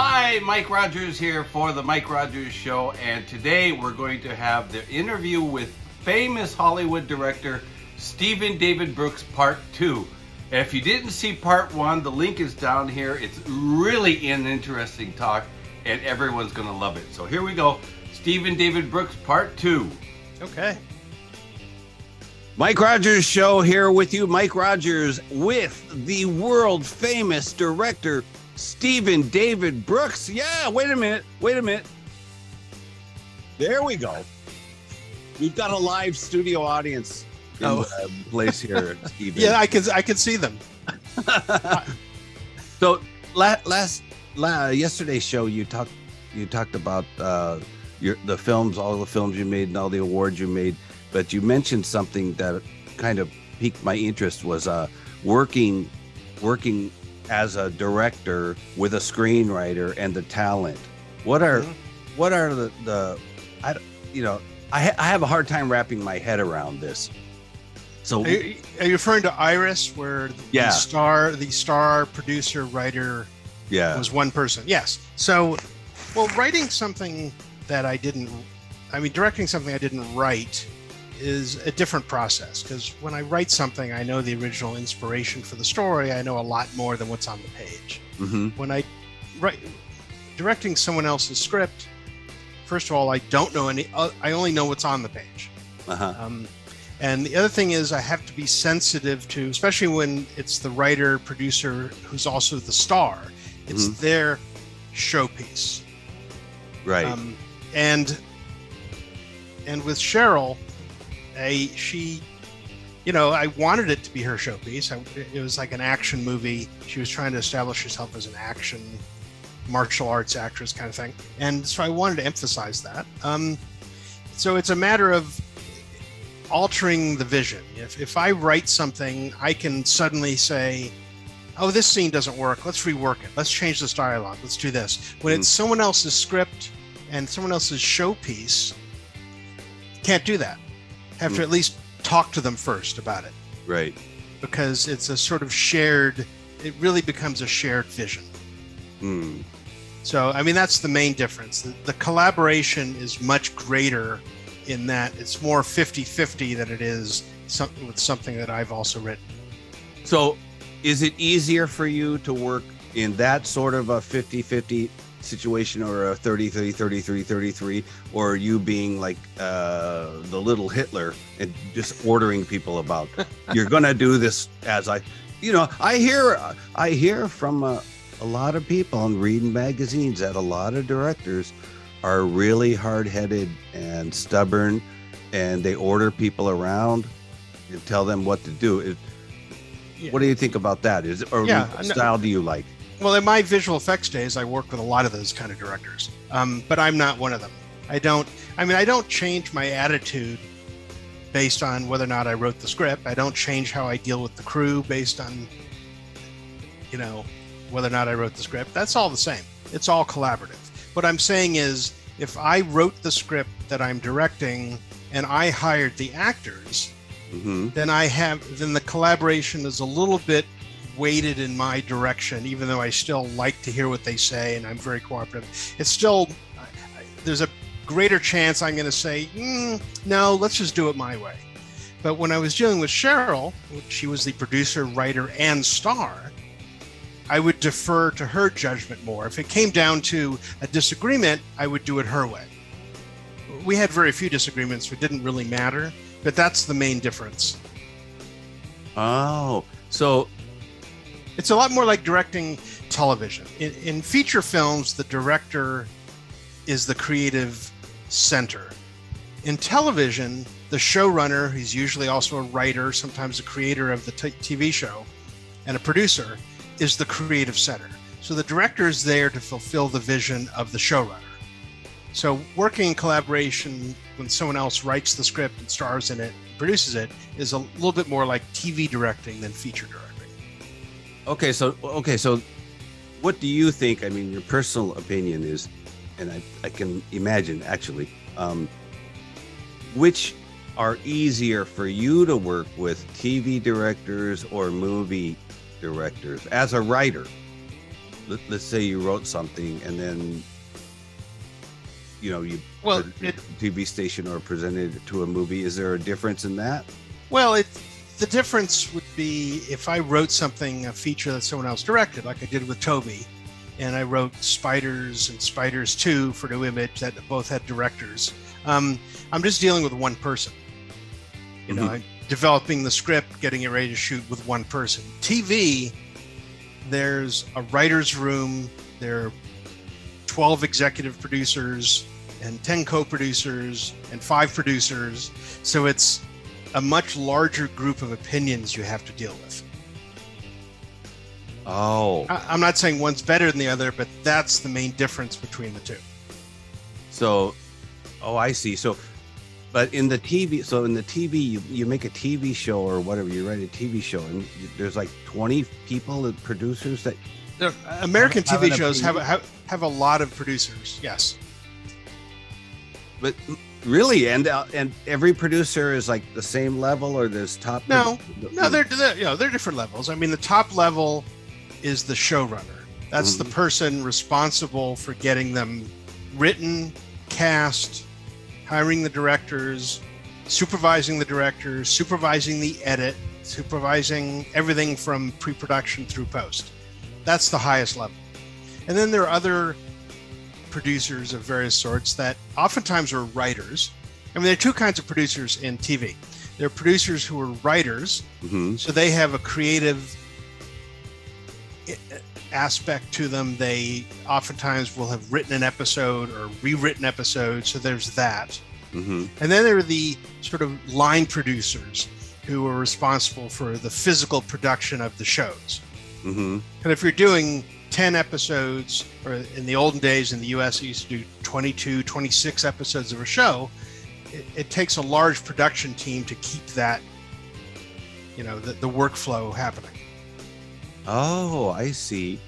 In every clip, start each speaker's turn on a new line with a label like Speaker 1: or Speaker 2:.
Speaker 1: Hi, Mike Rogers here for the Mike Rogers Show, and today we're going to have the interview with famous Hollywood director Stephen David Brooks Part 2. And if you didn't see Part 1, the link is down here. It's really an interesting talk, and everyone's going to love it. So here we go, Stephen David Brooks Part 2.
Speaker 2: Okay.
Speaker 1: Mike Rogers Show here with you, Mike Rogers, with the world famous director Stephen David Brooks. Yeah, wait a minute. There we go. We've got a live studio audience in the place here, Stephen.
Speaker 2: Yeah, I can see them.
Speaker 1: So yesterday's show, you talked about the films, all the films you made, and all the awards you made. But you mentioned something that kind of piqued my interest, was working as a director with a screenwriter and the talent. What are the I have a hard time wrapping my head around this. So
Speaker 2: are you referring to Iris, where the star producer writer was one person? Yes. So, writing something that directing something I didn't write is a different process, because when I write something, I know the original inspiration for the story. I know a lot more than what's on the page.
Speaker 1: Mm-hmm.
Speaker 2: When I directing someone else's script, first of all, I don't know I only know what's on the page.
Speaker 1: Uh-huh.
Speaker 2: And the other thing is, I have to be sensitive to, especially when it's the writer, producer, who's also the star, it's their showpiece.
Speaker 1: Right.
Speaker 2: And with Cheryl, I wanted it to be her showpiece. It was like an action movie. She was trying to establish herself as an action martial arts actress kind of thing. And so I wanted to emphasize that. So it's a matter of altering the vision. If I write something, I can suddenly say, oh, this scene doesn't work. Let's rework it. Let's change this dialogue. Let's do this. When it's someone else's script and someone else's showpiece, can't do that. Have to at least talk to them first about it.
Speaker 1: Right.
Speaker 2: Because it's a sort of shared, it really becomes a shared vision. So, that's the main difference. The collaboration is much greater in that it's more 50-50 than it is with something that I've also written.
Speaker 1: So is it easier for you to work in that sort of a 50-50 situation, or a 30-33, or you being like the little Hitler and just ordering people about, you're gonna do this as I hear from a lot of people and reading magazines that a lot of directors are really hard-headed and stubborn, and they order people around and tell them what to do. What do you think about that? What style do you like?
Speaker 2: Well, in my visual effects days, I work with a lot of those kind of directors, but I'm not one of them. I don't change my attitude based on whether or not I wrote the script. I don't change how I deal with the crew based on, whether or not I wrote the script. That's all the same. It's all collaborative. What I'm saying is, if I wrote the script that I'm directing and I hired the actors, then the collaboration is a little bit weighted in my direction, even though I still like to hear what they say and I'm very cooperative. It's still, there's a greater chance I'm going to say, no, let's just do it my way. But when I was dealing with Cheryl, she was the producer, writer, and star, I would defer to her judgment more. If it came down to a disagreement, I would do it her way. We had very few disagreements, so it didn't really matter, but that's the main difference.
Speaker 1: Oh, so
Speaker 2: it's a lot more like directing television. In feature films, the director is the creative center. In television, the showrunner, who's usually also a writer, sometimes a creator of the TV show, and a producer, is the creative center. So the director is there to fulfill the vision of the showrunner. So working in collaboration when someone else writes the script and stars in it, produces it, is a little bit more like TV directing than feature directing.
Speaker 1: Okay, so what do you think? Your personal opinion is, and I can imagine actually, which are easier for you to work with, TV directors or movie directors as a writer? let's say you wrote something and then, you put it to a TV station or presented it to a movie. Is there a difference in that?
Speaker 2: Well, the difference would be if I wrote something, a feature that someone else directed, like I did with Toby, and I wrote Spiders and Spiders 2 for New Image that both had directors. I'm just dealing with one person. I'm developing the script, getting it ready to shoot with one person. TV, there's a writer's room, there are 12 executive producers and 10 co-producers and 5 producers. So it's a much larger group of opinions you have to deal with.
Speaker 1: Oh.
Speaker 2: I'm not saying one's better than the other, but that's the main difference between the two.
Speaker 1: So, I see. But in the TV, you make a TV show or whatever, you write a TV show, and there's like 20 people, producers that...
Speaker 2: American TV shows have a lot of producers, yes.
Speaker 1: But really, and every producer is like the same level, or there's top...
Speaker 2: No, they're different levels. I mean, the top level is the showrunner. That's the person responsible for getting them written, cast, hiring the directors, supervising the directors, supervising the edit, supervising everything from pre-production through post. That's the highest level. And then there are other producers of various sorts that oftentimes are writers. I mean, there are two kinds of producers in TV. There are producers who are writers, so they have a creative aspect to them. They oftentimes will have written an episode or rewritten episodes, so there's that. And then there are the sort of line producers who are responsible for the physical production of the shows. And if you're doing 10 episodes, or in the olden days in the US, you used to do 22, 26 episodes of a show, it takes a large production team to keep that, the workflow happening.
Speaker 1: Oh, I see.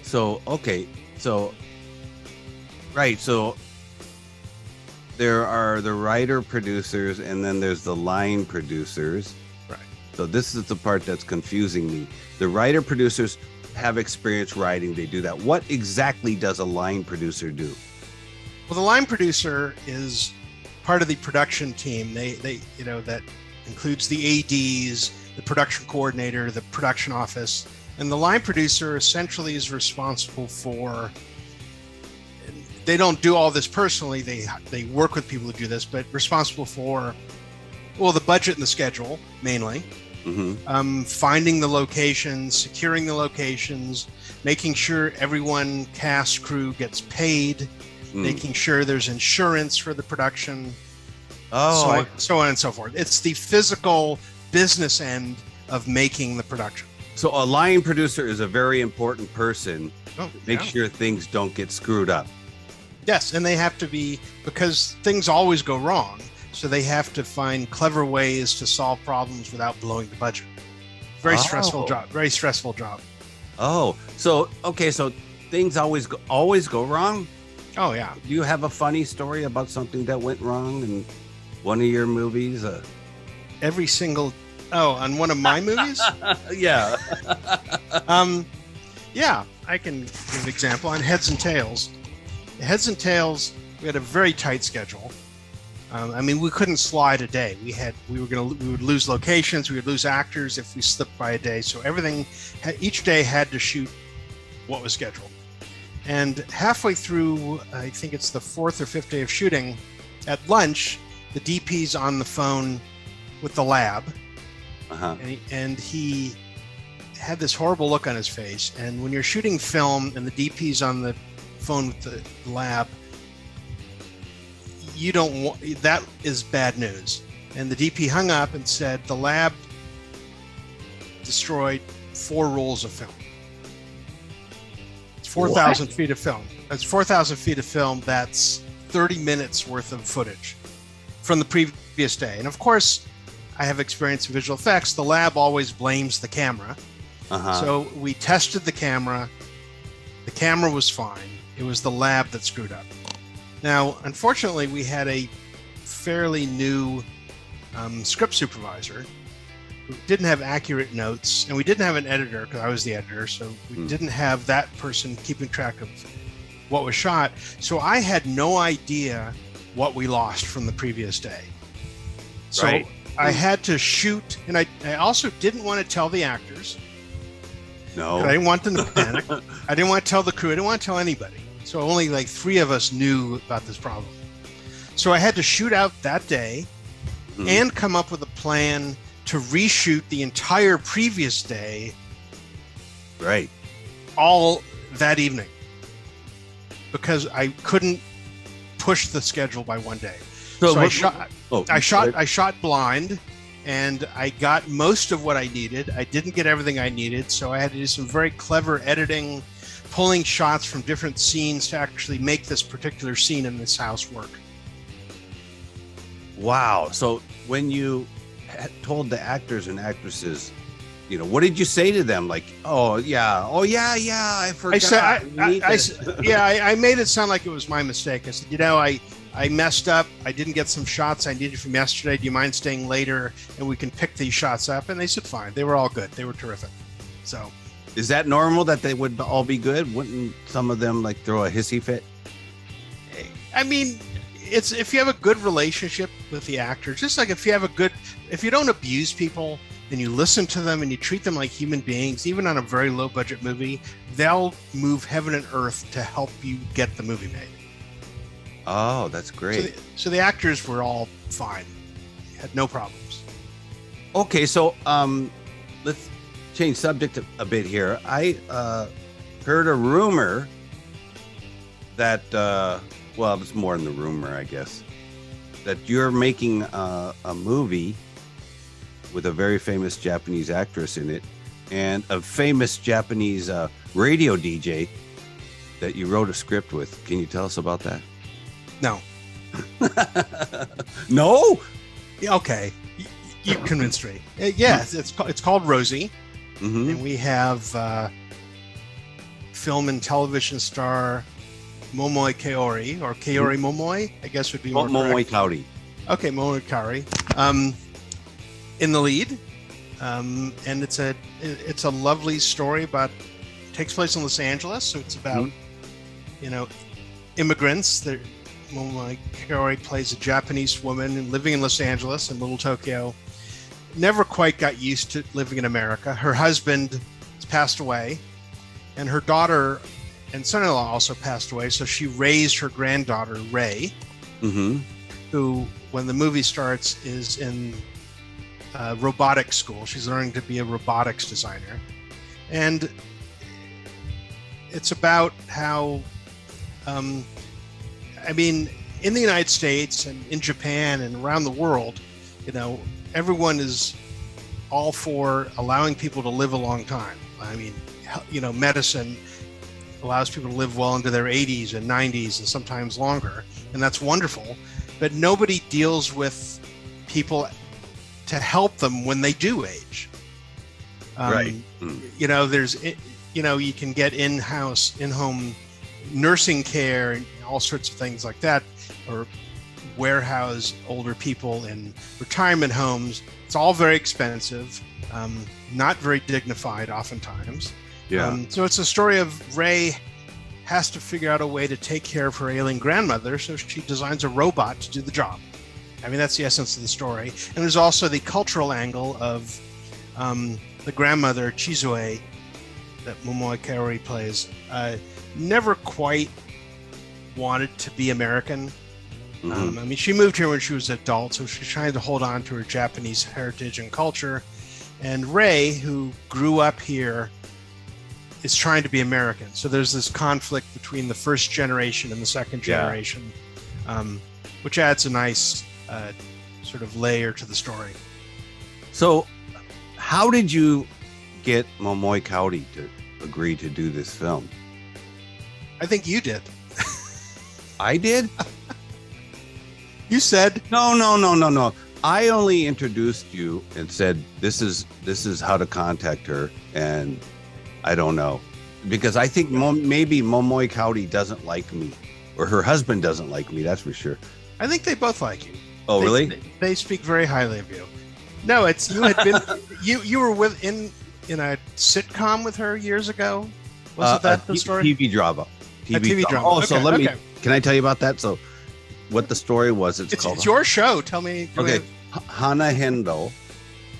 Speaker 1: So, okay. So, right. So there are the writer producers, and then there's the line producers.
Speaker 2: Right.
Speaker 1: So this is the part that's confusing me. The writer producers have experience writing. They do that. What exactly does a line producer do?
Speaker 2: Well, the line producer is part of the production team. They that includes the ADs, the production coordinator, the production office, and the line producer essentially is responsible for. They don't do all this personally. They work with people who do this, but responsible for, the budget and the schedule mainly. Finding the locations, securing the locations, making sure everyone, cast, crew gets paid, making sure there's insurance for the production, so on and so forth. It's the physical business end of making the production.
Speaker 1: So a line producer is a very important person to make sure things don't get screwed up.
Speaker 2: Yes, and they have to be, because things always go wrong, so they have to find clever ways to solve problems without blowing the budget. Very stressful job. Oh,
Speaker 1: so things always go wrong?
Speaker 2: Oh, yeah.
Speaker 1: Do you have a funny story about something that went wrong in one of your movies?
Speaker 2: On one of my movies?
Speaker 1: Yeah.
Speaker 2: Yeah, I can give an example. On Heads and Tails. Heads and Tails, we had a very tight schedule. We couldn't slide a day. We would lose locations, we would lose actors if we slipped by a day. So each day had to shoot what was scheduled. And halfway through, I think it's the 4th or 5th day of shooting, at lunch, the DP's on the phone with the lab, and he had this horrible look on his face. And when you're shooting film and the DP's on the phone with the lab, that is bad news. And the DP hung up and said the lab destroyed 4 rolls of film. It's 4,000 feet of film. That's 4,000 feet of film. That's 30 minutes worth of footage from the previous day. And of course, I have experience in visual effects. The lab always blames the camera. So we tested the camera. The camera was fine. It was the lab that screwed up. Now, unfortunately, we had a fairly new script supervisor didn't have accurate notes, and we didn't have an editor because I was the editor, so we didn't have that person keeping track of what was shot. So I had no idea what we lost from the previous day. So I had to shoot, and I also didn't want to tell the actors.
Speaker 1: No.
Speaker 2: I didn't want them to panic. I didn't want to tell the crew. I didn't want to tell anybody. So only like 3 of us knew about this problem. So I had to shoot out that day and come up with a plan to reshoot the entire previous day.
Speaker 1: Right.
Speaker 2: All that evening. Because I couldn't push the schedule by one day. So I shot blind, and I got most of what I needed. I didn't get everything I needed, so I had to do some very clever editing, pulling shots from different scenes to actually make this particular scene in this house work.
Speaker 1: Wow. So when you told the actors and actresses, what did you say to them? Like, oh yeah, I forgot.
Speaker 2: I made it sound like it was my mistake. I said, I messed up. I didn't get some shots I needed from yesterday. Do you mind staying later and we can pick these shots up? And they said, fine. They were all good. They were terrific. So,
Speaker 1: is that normal that they would all be good? Wouldn't some of them like throw a hissy fit?
Speaker 2: I mean, it's if you have a good relationship with the actors, just like if you don't abuse people and you listen to them and you treat them like human beings, even on a very low budget movie, they'll move heaven and earth to help you get the movie made.
Speaker 1: Oh, that's great.
Speaker 2: So the actors were all fine. Had no problems.
Speaker 1: Okay, so let's change subject a bit here. I heard a rumor that, well, it's more than the rumor, I guess, that you're making a movie with a very famous Japanese actress in it and a famous Japanese radio DJ that you wrote a script with. Can you tell us about that?
Speaker 2: No.
Speaker 1: No?
Speaker 2: Okay. You convinced me. Yes, it's called Rosie. And we have film and television star Momoi Kaori, or Kaori Momoi, I guess would be more
Speaker 1: Momoi Kaori.
Speaker 2: Okay, Momoi Kaori. In the lead. And it's a lovely story about, takes place in Los Angeles, so it's about, immigrants. Momoi Kaori plays a Japanese woman living in Los Angeles and Little Tokyo. Never quite got used to living in America. Her husband has passed away, and her daughter and son-in-law also passed away. So she raised her granddaughter, Ray, who, when the movie starts, is in robotics school. She's learning to be a robotics designer. And it's about how, in the United States and in Japan and around the world, everyone is all for allowing people to live a long time. I mean, medicine allows people to live well into their 80s and 90s and sometimes longer, and that's wonderful. But nobody deals with people to help them when they do age.
Speaker 1: Right.
Speaker 2: You can get in-home nursing care and all sorts of things like that, or warehouse older people in retirement homes. It's all very expensive, not very dignified oftentimes.
Speaker 1: Yeah.
Speaker 2: So it's a story of Ray has to figure out a way to take care of her ailing grandmother, so she designs a robot to do the job. That's the essence of the story. And there's also the cultural angle of the grandmother, Chizue, that Momoi Kaori plays, never quite wanted to be American. She moved here when she was an adult, so she's trying to hold on to her Japanese heritage and culture. And Ray, who grew up here, is trying to be American. So there's this conflict between the first generation and the second generation, which adds a nice sort of layer to the story.
Speaker 1: So how did you get Momoi Kaori to agree to do this film?
Speaker 2: I think you did.
Speaker 1: I did?
Speaker 2: You said
Speaker 1: no. I only introduced you and said this is how to contact her, and I don't know, because I think maybe Momoi Kaori doesn't like me, or her husband doesn't like me. That's for sure.
Speaker 2: I think they both like you.
Speaker 1: Oh, really?
Speaker 2: They speak very highly of you. No, it's you had been you were in a sitcom with her years ago. Was that the story?
Speaker 1: TV drama.
Speaker 2: TV drama.
Speaker 1: Oh, so let me. Can I tell you about that? So, what the story was? It's called.
Speaker 2: It's your show. Tell me.
Speaker 1: Okay, Hana Hendo,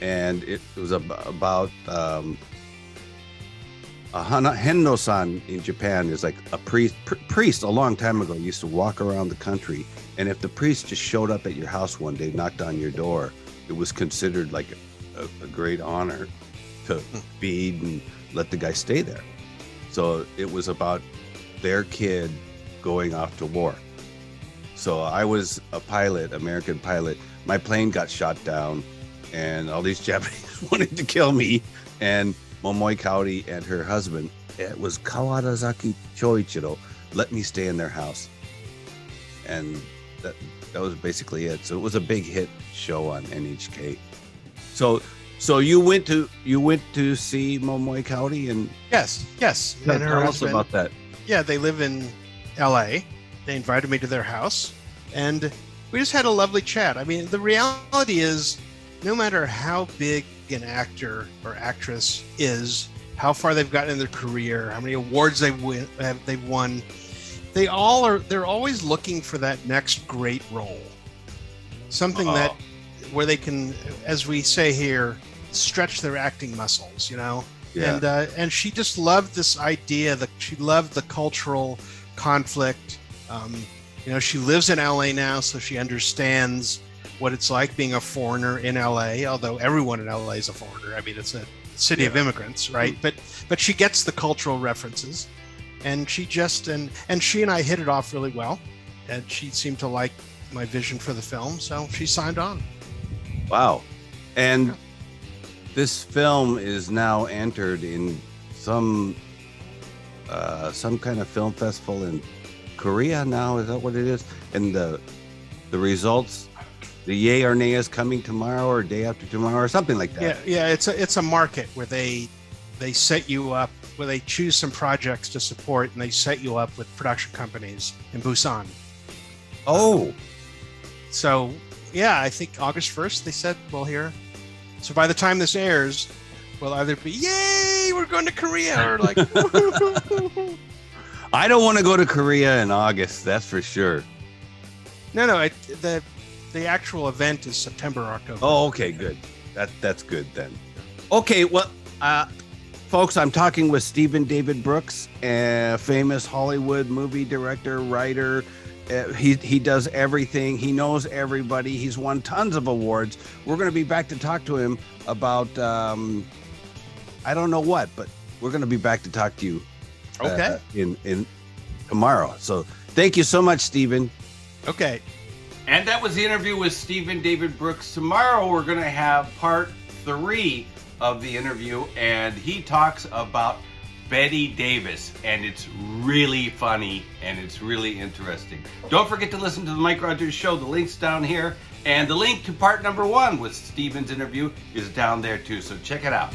Speaker 1: and it was about Hana Hendo-san in Japan is like a priest a long time ago used to walk around the country, and if the priest just showed up at your house one day, knocked on your door, it was considered like a great honor to feed and let the guy stay there. So it was about their kid going off to war. So I was a pilot, American pilot. My plane got shot down, and all these Japanese wanted to kill me. And Momoi Kaori and her husband, it was Kawarazaki Choichiro, let me stay in their house. And that was basically it. So it was a big hit show on NHK. So you went to see Momoi Kaori and
Speaker 2: yes.
Speaker 1: And her husband, about that.
Speaker 2: Yeah, they live in LA. They invited me to their house, and we just had a lovely chat. I mean, the reality is, no matter how big an actor or actress is, how far they've gotten in their career, how many awards they've won, they're always looking for that next great role, something where they can, as we say here, stretch their acting muscles, you know. Yeah. And she just loved this idea that she loved the cultural conflict. You know, she lives in LA now, so she understands what it's like being a foreigner in LA, although everyone in LA is a foreigner. I mean, it's a city of immigrants, right? But she gets the cultural references, and she just and she and I hit it off really well, and she seemed to like my vision for the film, so she signed on.
Speaker 1: Wow. And this film is now entered in some kind of film festival in Korea now. Is that what it is? And the results, the yay or nay is coming tomorrow or day after tomorrow or something like that.
Speaker 2: Yeah. It's a market where they set you up, where they choose some projects to support, and they set you up with production companies in Busan.
Speaker 1: Oh.
Speaker 2: So yeah, I think August 1st they said we'll hear. So by the time this airs, we'll either be yay, we're going to Korea, or like.
Speaker 1: I don't want to go to Korea in August, that's for sure.
Speaker 2: No, the actual event is September, October.
Speaker 1: Oh, okay, good. That's good then. Okay, well, folks, I'm talking with Stephen David Brooks, a famous Hollywood movie director, writer. He does everything. He knows everybody. He's won tons of awards. We're going to be back to talk to him about I don't know what, but we're going to be back to talk to you.
Speaker 2: Okay.
Speaker 1: In tomorrow. So thank you so much, Stephen.
Speaker 2: Okay.
Speaker 3: And that was the interview with Stephen David Brooks. Tomorrow we're going to have part 3 of the interview, and he talks about Betty Davis, and it's really funny and it's really interesting. Don't forget to listen to the Mike Rogers Show. The link's down here, and the link to part number 1 with Stephen's interview is down there too, so check it out.